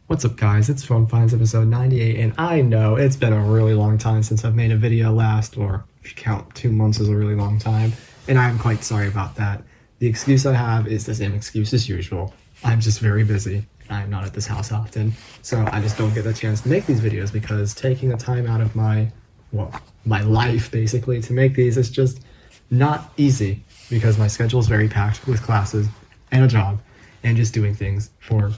What's up guys, it's Phone Finds episode 98, and I know it's been a really long time since I've made a video last, or if you count 2 months as a really long time, and I'm quite sorry about that. The excuse I have is the same excuse as usual. I'm just very busy. I'm not at this house often, so I just don't get the chance to make these videos because taking the time out of my life basically to make these is just not easy because my schedule is very packed with classes and a job and just doing things for,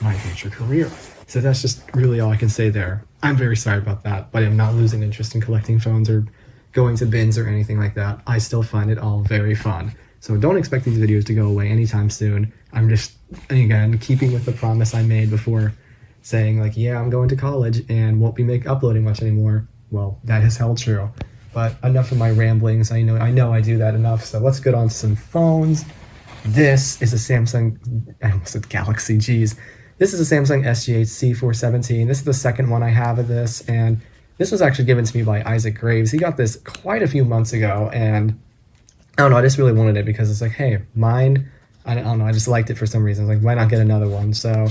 my future career. So that's just really all I can say there. I'm very sorry about that, but I'm not losing interest in collecting phones or going to bins or anything like that. I still find it all very fun. So don't expect these videos to go away anytime soon. I'm just, again, keeping with the promise I made before saying like, yeah, I'm going to college and won't be uploading much anymore. Well, that has held true. But enough of my ramblings. I know I do that enough. So let's get on to some phones. This is a Samsung, I almost said Galaxy, geez. This is a Samsung SG8 C417. This is the second one I have of this, and this was actually given to me by Isaac Graves. He got this quite a few months ago, and I don't know, I just really wanted it because it's like, hey, mine, I don't know, I just liked it for some reason. I was like, why not get another one? So,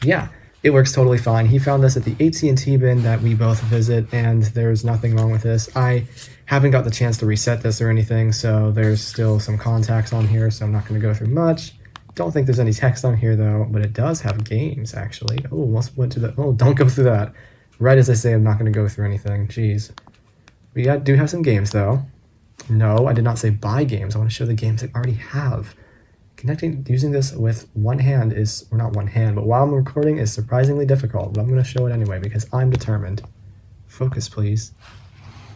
yeah, it works totally fine. He found this at the AT&T bin that we both visit, and there's nothing wrong with this. I haven't got the chance to reset this or anything, so there's still some contacts on here, so I'm not going to go through much. Don't think there's any text on here though, but it does have games actually. Oh, almost went to the, oh, don't go through that. Right as I say, I'm not going to go through anything. Jeez. We do have some games though. No, I did not say buy games. I want to show the games I already have. Using this with one hand is, or not one hand, but while I'm recording is surprisingly difficult, but I'm going to show it anyway because I'm determined. Focus, please.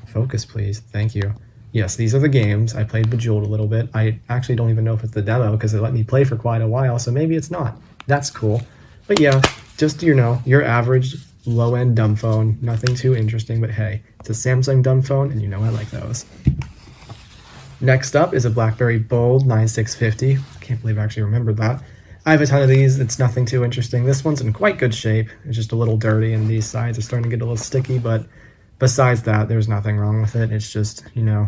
Focus, please. Thank you. Yes, these are the games. I played Bejeweled a little bit. I actually don't even know if it's the demo because it let me play for quite a while, so maybe it's not. That's cool. But yeah, just, your average low-end dumb phone. Nothing too interesting, but hey, it's a Samsung dumb phone, and I like those. Next up is a BlackBerry Bold 9650. I can't believe I actually remembered that. I have a ton of these. It's nothing too interesting. This one's in quite good shape. It's just a little dirty, and these sides are starting to get a little sticky, but besides that, there's nothing wrong with it. It's just,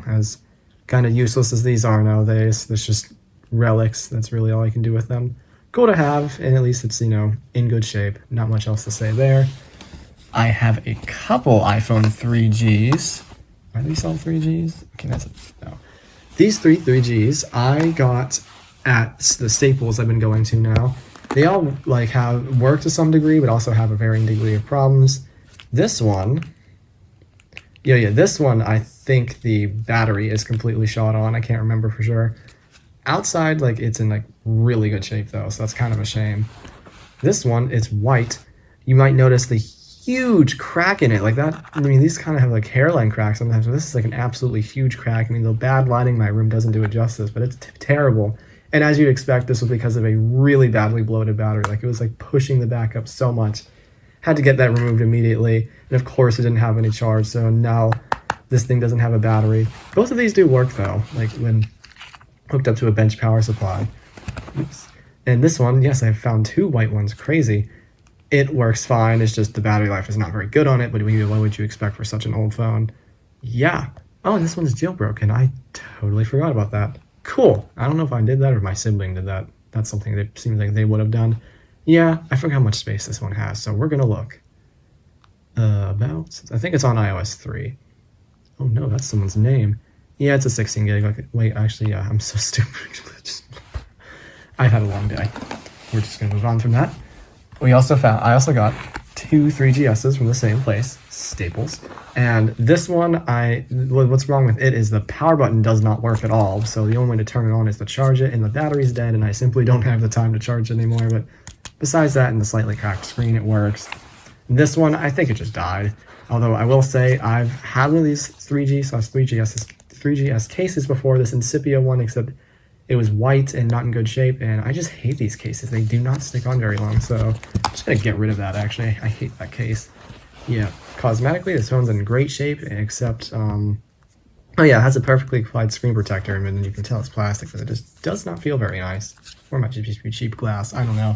as kind of useless as these are nowadays, there's just relics. That's really all I can do with them. Cool to have, and at least it's, in good shape. Not much else to say there. I have a couple iPhone 3Gs. Are these all 3Gs? Okay, no. These 3Gs I got at the Staples I've been going to now. They all, have work to some degree, but also have a varying degree of problems. This one... Yeah, this one, I think the battery is completely shot on. I can't remember for sure. Outside, it's in, really good shape, though, so that's kind of a shame. This one, it's white. You might notice the huge crack in it, like that. I mean, these kind of have, hairline cracks sometimes, but this is, an absolutely huge crack. I mean, the bad lighting in my room doesn't do it justice, but it's terrible. And as you'd expect, this was because of a really badly bloated battery. It was, pushing the back up so much. Had to get that removed immediately, and of course it didn't have any charge, so now this thing doesn't have a battery. Both of these do work though, when hooked up to a bench power supply. Oops. And this one, yes, I found 2 white ones, crazy. It works fine, it's just the battery life is not very good on it, but what would you expect for such an old phone? Yeah. Oh, and this one's jailbroken, I totally forgot about that. Cool. I don't know if I did that or my sibling did that. That's something that seems like they would have done. Yeah, I forgot how much space this one has, so we're going to look. I think it's on iOS 3. Oh no, that's someone's name. Yeah, it's a 16 gig. Wait, actually, yeah, I'm so stupid. I've had a long day. We're just going to move on from that. I also got 2 3GSs from the same place, Staples. And this one, what's wrong with it is the power button does not work at all. So the only way to turn it on is to charge it, and the battery's dead, and I simply don't have the time to charge it anymore. But besides that and the slightly cracked screen, it works. This one, I think it just died. Although I will say I've had one of these 3GS cases before, this Incipia one, except it was white and not in good shape, and I just hate these cases. They do not stick on very long, so I'm just going to get rid of that, actually. I hate that case. Yeah, cosmetically, this phone's in great shape, except, oh yeah, it has a perfectly applied screen protector, and you can tell it's plastic, but it just does not feel very nice. Or it might just be cheap glass, I don't know.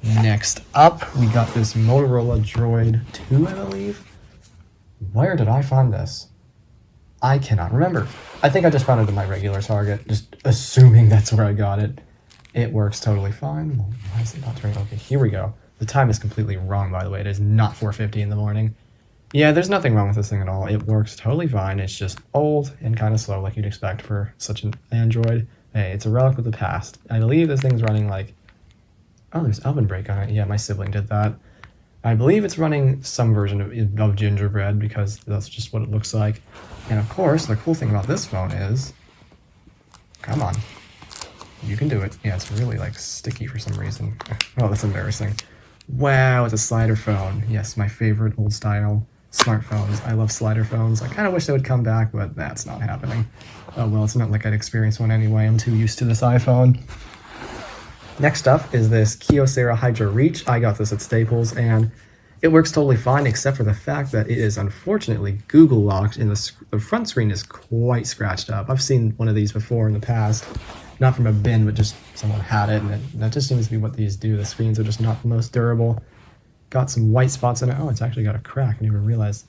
Next up, we got this Motorola Droid 2, I believe. Where did I find this? I cannot remember. I think I just found it in my regular Target, just assuming that's where I got it. It works totally fine. Well, why is it not turning? Okay, here we go. The time is completely wrong, by the way. It is not 4:50 in the morning. Yeah, there's nothing wrong with this thing at all. It works totally fine. It's just old and kind of slow, like you'd expect for such an Android. Hey, it's a relic of the past. I believe this thing's running like... Oh, there's oven break on it. Yeah, my sibling did that. I believe it's running some version of Gingerbread because that's just what it looks like. And of course, the cool thing about this phone is... Come on. You can do it. Yeah, it's really like sticky for some reason. Oh, that's embarrassing. Wow, it's a slider phone. Yes, my favorite old style smartphones. I love slider phones. I kind of wish they would come back, but that's not happening. Oh well, it's not like I'd experience one anyway. I'm too used to this iPhone. Next up is this Kyocera Hydra Reach. I got this at Staples, and it works totally fine, except for the fact that it is unfortunately Google locked, and the front screen is quite scratched up. I've seen one of these before in the past. Not from a bin, but just someone had it, and that just seems to be what these do. The screens are just not the most durable. Got some white spots in it. Oh, it's actually got a crack. I didn't even realize.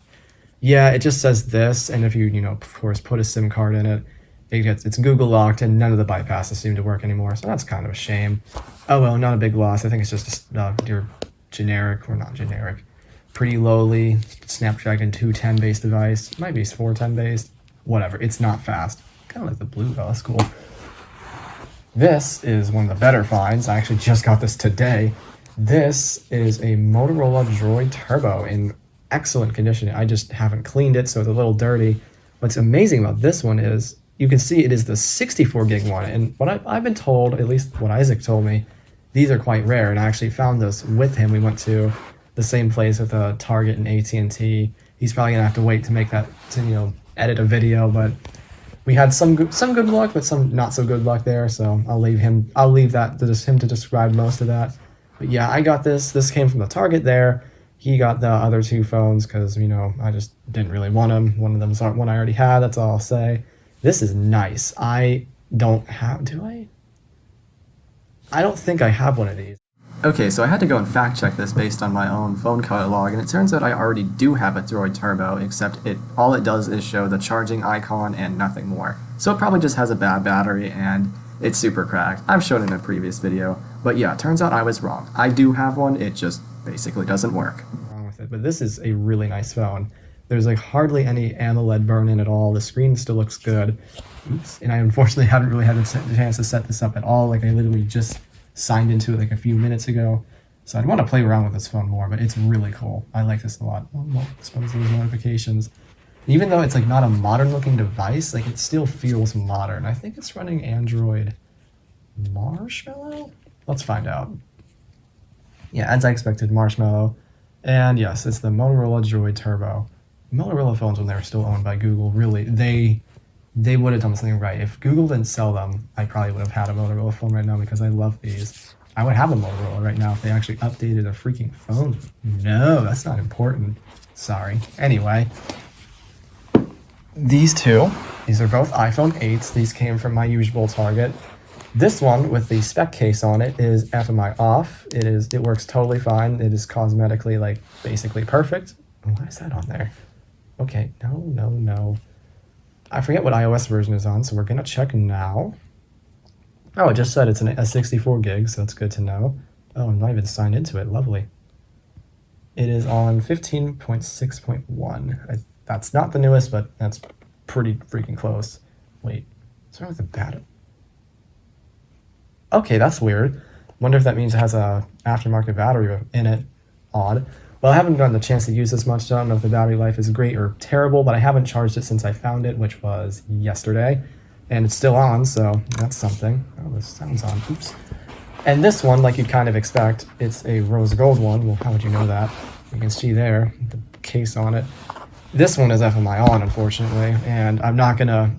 Yeah, it just says this, and if you, of course, put a SIM card in it, it's Google locked, and none of the bypasses seem to work anymore, so that's kind of a shame. Oh well, not a big loss. I think it's just your generic, or not generic, pretty lowly Snapdragon 210 based device. It might be 410 based. Whatever, it's not fast. Kind of like the blue, oh, that's cool. This is one of the better finds. I actually just got this today. This is a Motorola Droid Turbo in excellent condition. I just haven't cleaned it, so it's a little dirty. What's amazing about this one is you can see it is the 64 gig one. And what I've been told, at least what Isaac told me, these are quite rare. And I actually found this with him. We went to the same place with a Target and AT&T. He's probably gonna have to wait to make that, to edit a video, but we had some good luck, but some not so good luck there. So I'll leave that to just him to describe most of that. But yeah, I got this. This came from the Target there. He got the other two phones because, I just didn't really want them. One of them's one I already had, that's all I'll say. This is nice. I don't have, do I? I don't think I have one of these. Okay, so I had to go and fact check this based on my own phone catalog, and it turns out I already do have a Droid Turbo, except all it does is show the charging icon and nothing more. So it probably just has a bad battery and it's super cracked. I've shown it in a previous video, but yeah, it turns out I was wrong. I do have one, it just basically doesn't work. Wrong with it, but this is a really nice phone. There's like hardly any AMOLED burn in at all. The screen still looks good. Oops. And I unfortunately haven't really had the chance to set this up at all. Like I literally just signed into it like a few minutes ago. So I'd want to play around with this phone more, but it's really cool. I like this a lot. Well, suppose those notifications. Even though it's like not a modern looking device, like it still feels modern. I think it's running Android Marshmallow? Let's find out. Yeah, as I expected, Marshmallow. And yes, it's the Motorola Droid Turbo. Motorola phones, when they were still owned by Google, really, they would have done something right. If Google didn't sell them, I probably would have had a Motorola phone right now because I love these. I would have a Motorola right now if they actually updated a freaking phone. No, that's not important. Sorry. Anyway, these are both iPhone 8s. These came from my usual Target. This one with the spec case on it is FMI off. It works totally fine. It is cosmetically basically perfect. Why is that on there? Okay, no. I forget what iOS version is on, so we're gonna check now. Oh, it just said it's a 64 gig, so that's good to know. Oh, I'm not even signed into it. Lovely. It is on 15.6.1. That's not the newest, but that's pretty freaking close. Wait, what's wrong with the battery? Okay, that's weird. Wonder if that means it has a aftermarket battery in it. Odd. Well, I haven't gotten the chance to use this much, so I don't know if the battery life is great or terrible, but I haven't charged it since I found it, which was yesterday. And it's still on, so that's something. Oh, this sound's on. Oops. And this one, like you'd kind of expect, it's a rose gold one. Well, how would you know that? You can see there, the case on it. This one is FMI on, unfortunately, and I'm not gonna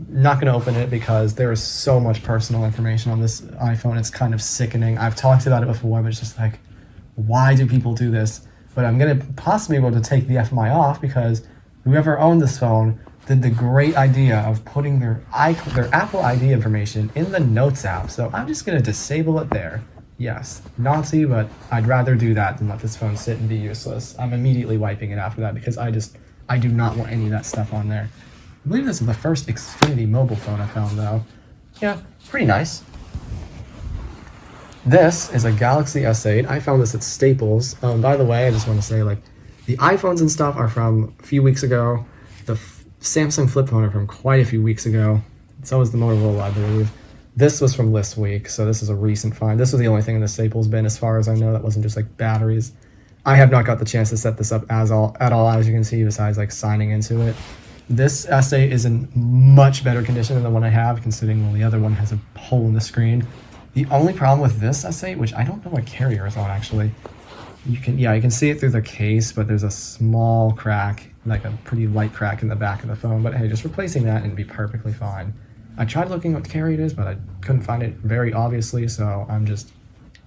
open it because there is so much personal information on this iPhone. It's kind of sickening. I've talked about it before, but it's just like, why do people do this? But I'm gonna possibly be able to take the FMI off because whoever owned this phone did the great idea of putting their Apple ID information in the Notes app. So I'm just gonna disable it there. Yes, naughty, but I'd rather do that than let this phone sit and be useless. I'm immediately wiping it after that because I do not want any of that stuff on there. I believe this is the first Xfinity mobile phone I found though. Yeah, pretty nice. This is a Galaxy S8. I found this at Staples. By the way, I just want to say, like, the iPhones and stuff are from a few weeks ago. The Samsung flip phone are from quite a few weeks ago. So is the Motorola, I believe. This was from this week, so this is a recent find. This was the only thing in the Staples bin, as far as I know, that wasn't just like batteries. I have not got the chance to set this up at all, as you can see, besides like signing into it. This S8 is in much better condition than the one I have, considering the other one has a hole in the screen. The only problem with this S8, which I don't know what carrier is on actually, you can see it through the case, but there's a small crack, like a pretty light crack in the back of the phone. But hey, just replacing that and it'd be perfectly fine. I tried looking what carrier it is, but I couldn't find it very obviously, so I'm just,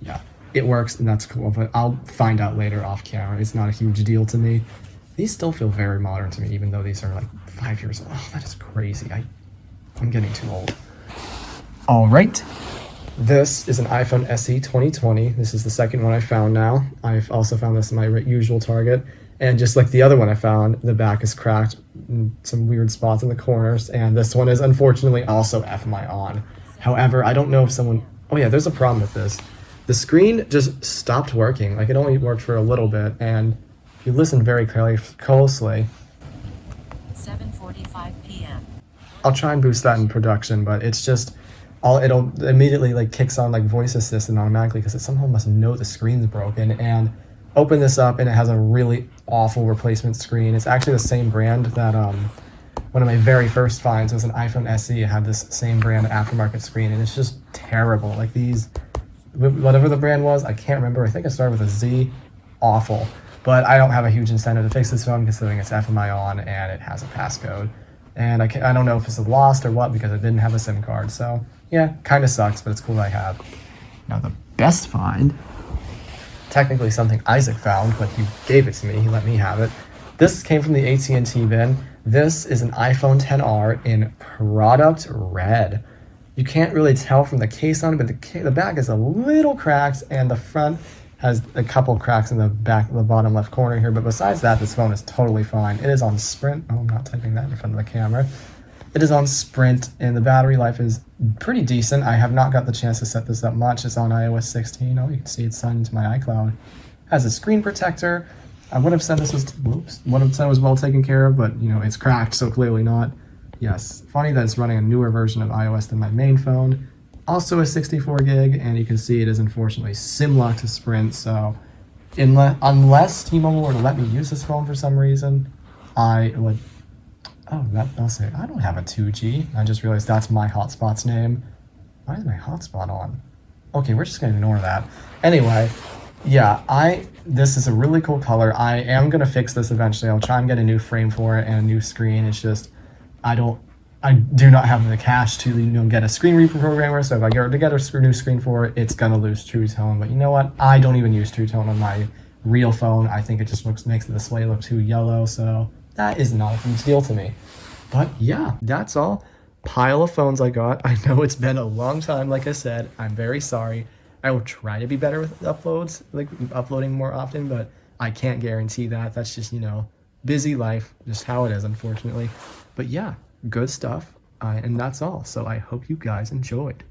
yeah, it works and that's cool, but I'll find out later off camera. It's not a huge deal to me. These still feel very modern to me, even though these are like 5 years old. Oh, that is crazy. I'm getting too old. All right. This is an iPhone SE 2020. This is the second one I found now. I've also found this in my usual Target. And just like the other one I found, the back is cracked, some weird spots in the corners. And this one is unfortunately also FMI on. However, I don't know if someone... Oh yeah, there's a problem with this. The screen just stopped working. Like, it only worked for a little bit. And if you listen very closely... 7:45 p.m. I'll try and boost that in production, but it's just... it'll immediately like kicks on like voice assistant automatically because it somehow must know the screen's broken. And open this up and it has a really awful replacement screen. It's actually the same brand that one of my very first finds was an iPhone SE. It had this same brand aftermarket screen and it's just terrible. Like these, whatever the brand was, I can't remember. I think it started with a Z. Awful. But I don't have a huge incentive to fix this phone considering it's FMI on and it has a passcode. And I don't know if it's lost or what because it didn't have a SIM card. So yeah, kind of sucks, but it's cool I have. Now the best find, technically something Isaac found, but he gave it to me. He let me have it. This came from the AT&T bin. This is an iPhone XR in product red. You can't really tell from the case on it, but the back is a little cracked and the front has a couple cracks in the back, the bottom left corner here. But besides that, this phone is totally fine. It is on Sprint. Oh, I'm not typing that in front of the camera. It is on Sprint, and the battery life is pretty decent. I have not got the chance to set this up much. It's on iOS 16. Oh, you can see it's signed into my iCloud. Has a screen protector. I would have said this was, would have said it was well taken care of, but you know, it's cracked, so clearly not. Yes, funny that it's running a newer version of iOS than my main phone. Also a 64 gig, and you can see it is unfortunately SIM locked to Sprint, so unless T-Mobile were to let me use this phone for some reason, I would... Oh, I'll say, I don't have a 2G. I just realized that's my hotspot's name. Why is my hotspot on? Okay, we're just gonna ignore that. Anyway, yeah, this is a really cool color. I am gonna fix this eventually. I'll try and get a new frame for it and a new screen. It's just, I do not have the cash to, you know, get a screen reprogrammer. So if I get to get a new screen for it, it's gonna lose True Tone. But you know what? I don't even use True Tone on my real phone. I think it just makes the display look too yellow. So that is not a huge deal to me. But yeah, that's all. Pile of phones I got. I know it's been a long time, like I said. I'm very sorry. I will try to be better with uploads, like uploading more often, but I can't guarantee that. That's just, you know, busy life, just how it is, unfortunately. But yeah, good stuff. And that's all. So I hope you guys enjoyed.